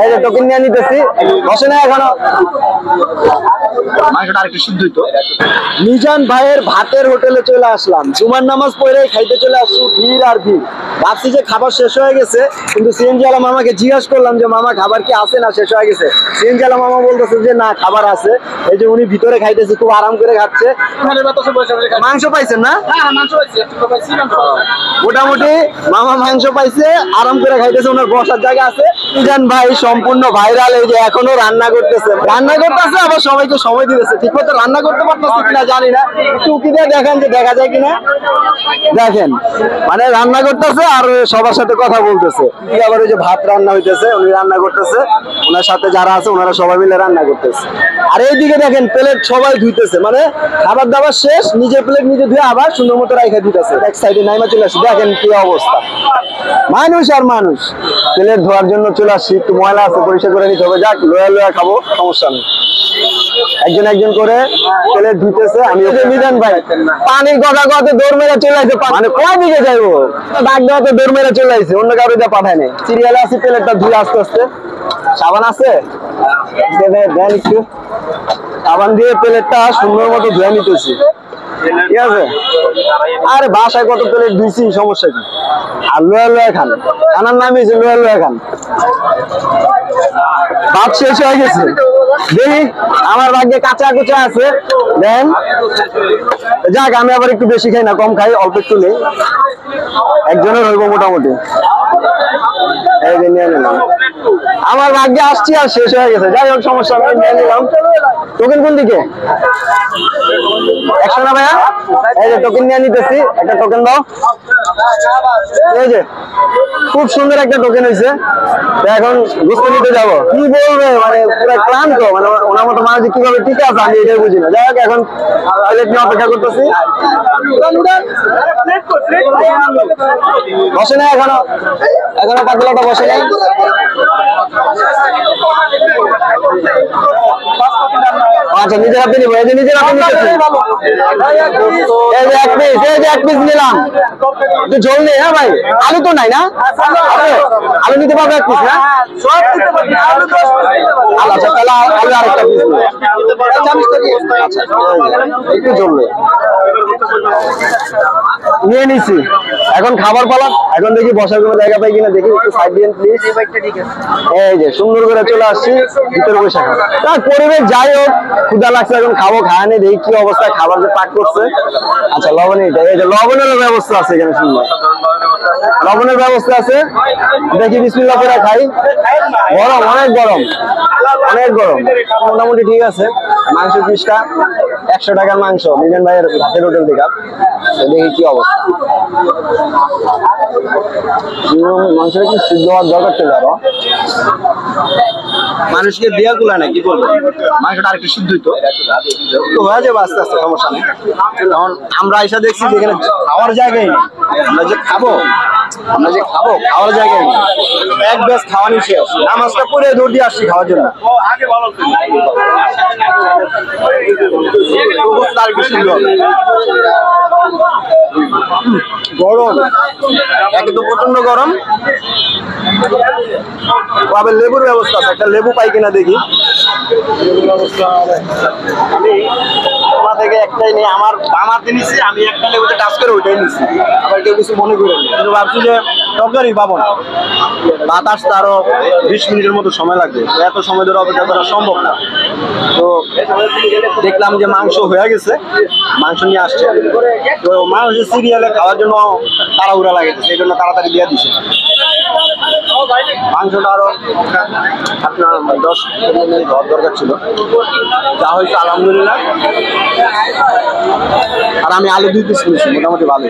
এই যে টোকেন নিয়ে নিতেছি, বসে না এখনো। মাংসটা আরেকটু সিদ্ধ হইতো। মিজান ভাইয়ের ভাতের হোটেলে চলে আসলাম, জুমার নামাজ পড়ে খাইতে চলে আসছি, ভিড় আর ভিড়। ভাবছি যে খাবার শেষ হয়ে গেছে, কিন্তু সিএনজি আলা মামাকে জিজ্ঞাসা করলাম যে মামা খাবার কি আছে না শেষ হয়ে গেছে। সিএনজি আলা মামা বলতেছে যে না খাবার আছে। এই যে উনি ভিতরে খাইতেছে, খুব আরাম করে খাচ্ছে। মাংস পাইছেন না? মোটামুটি মামা মাংস পাইছে, আরাম করে খাইতেছে, ওনার বসার জায়গা আছে। মিজান ভাই সম্পূর্ণ ভাইরাল, এই যে এখনো রান্না করতেছে আবার সবাইকে সময় দিতেছে। ঠিক মতো রান্না করতে পারতেছে কিনা জানি না, চুকি দিয়ে দেখেন যে দেখা যায় কিনা। দেখেন মানে রান্না করতেছে আর সবার সাথে কথা বলতেছে। আবার ওই যে ভাত রান্না হইতেছে, উনি রান্না করতেছে, ওনার সাথে যারা আছে ওনারা সবাই মিলে রান্না করতেছে। আর এইদিকে দেখেন প্লেট সবাই ধুইতেছে, মানে খাবার দাবার শেষ, নিজের প্লেট নিজে ধুয়ে আবার সুন্দর মতো রাইখা দিতেছে। এক সাইডে নাইমা চলে আসছে, দেখেন কি অবস্থা। মানুষ আর মানুষ, প্লেট ধোয়ার জন্য চলে আসছি, একটু ময়লা আছে পরিষ্কার করে নিতে হবে। যাক লোয়া লোয়া খাবো, সমস্যা নেই। একজন একজন করে প্লেট ধুইতেছে। আমি মিজান ভাই পানির কথা কথা দৌড় মেরে চলে আসছে, মানে কোন দিকে যাইবো ডাক দেওয়াতে দৌড় মেরে চলে আসছে, অন্য কারো দিয়ে পাঠায় নেই। সিরিয়ালে আছি, প্লেটটা ধুয়ে আস্তে আস্তে। সাবান আছে দেন একটু, সাবান দিয়ে প্লেটটা সুন্দর মতো ধুয়ে নিতেছি, ঠিক আছে। আরে বাসায় কত প্লেট ধুইছি, সমস্যা কি। আর লোয়া লোয়া খান, খানার নামই যে লোয়া লোয়া খান। ভাত শেষ হয়ে গেছে, দেখি আমার ভাগ্যে কাঁচা কুচা আছে, দেন। যাক আমি আবার একটু বেশি খাই না, কম খাই, অল্প একটু নেই, একজনের হইব মোটামুটি। এই যে নিয়ে নিলাম, আমার ভাগ্যে আসছি আর শেষ হয়ে গেছে। যাই হোক সমস্যা নেই, নিয়ে নিলাম। টোকেন কোন দিকে? 100 না ভাইয়া? এই যে টোকেন নিয়ে নিতেছি, একটা টোকেন দাও। এই যে খুব সুন্দর একটা টোকেন হয়েছে। এখন গুস্ত নিতে যাবো, কি বলবে মানে পুরো ক্লান্ত, মানে ওনার মতো মানুষ কিভাবে টিকে আছে আমি এটাই বুঝি না। যাই হোক এখন প্লেট নিয়ে অপেক্ষা করতেছি। বসে নাই এখনো, এখনো পাতলাটা বসে নাই। আচ্ছা নিজের হাতে নিবো, এই যে নিজের হাতে নিতেছি। এই যে এক পিস, এই যে এক পিস নিলাম। একটু ঝোল নেই? হ্যাঁ ভাই, আলু তো নাই না? আলু নিতে পারবে এক পিস না? আচ্ছা তাহলে আলু আরেকটা পিস একটু ঝোল নেই, নিয়ে নিছি। এখন খাবার পালা, এখন দেখি বসার কোনো জায়গা পাই কিনা, দেখি একটু সাইড দিন প্লিজ। এই যে সুন্দর করে চলে আসছি, ভিতরে বসে খাবো। তার পরিবেশ যাই হোক, ক্ষুধা লাগছে, এখন খাবো, খায়নি, দেখি কি অবস্থায় খাবার যে পাক করছে। আচ্ছা লবণ, এইটা এই যে লবণের ব্যবস্থা আছে এখানে, সুন্দর লবণের ব্যবস্থা আছে। দেখি বিসমিল্লাহ করে খাই। গরম, অনেক গরম, অনেক গরম, মোটামুটি ঠিক আছে। মাংসের পিসটা 100 টাকার মাংস, মিজান ভাইয়ের ভাতের হোটেল থেকে। দেখি কি অবস্থা। মাংসটা কি সিদ্ধ হওয়ার দরকার ছিল আরো, মানুষকে দেয়া গুলা না, কি বলবো, মাংসটা আরেকটু সিদ্ধ হইতো হয়ে যাবে আস্তে আস্তে, সমস্যা নেই। এখন আমরা এসে দেখছি যেখানে খাওয়ার জায়গায় নেই, আমরা যে খাবো খাওয়ার জায়গায় নেই। এক ব্যাস খাওয়ানি শেষ, নামাজটা পড়ে দৌড় দিয়ে আসছি খাওয়ার জন্য। গরম, একে তো প্রচন্ড গরম, আবার লেবুর ব্যবস্থা আছে, একটা লেবু পাই কিনা দেখি। থেকে একটাই নেই, আমার বামাতে নিচ্ছি, আমি একটা লেবুতে টাচ করে ওইটাই নিচ্ছি, আবার কেউ কিছু মনে করেন। কিন্তু ভাবছি যে তরকারি পাবো না, ভাত আসতে আরো 20 মিনিটের মতো সময় লাগবে, এত সময় ধরে অপেক্ষা করা সম্ভব না। তো দেখলাম যে মাংস হয়ে গেছে, মাংস নিয়ে আসছে। তো মানুষের সিরিয়ালে খাওয়ার জন্য তাড়াহুড়া লাগেছে, সেই জন্য তাড়াতাড়ি দিয়ে দিচ্ছে। মাংসটা আরো আপনার 10-15 মিনিট হওয়ার দরকার ছিল, যা হয়েছে আলহামদুলিল্লাহ। আর আমি আলু 2 পিস নিয়েছি, মোটামুটি ভালোই।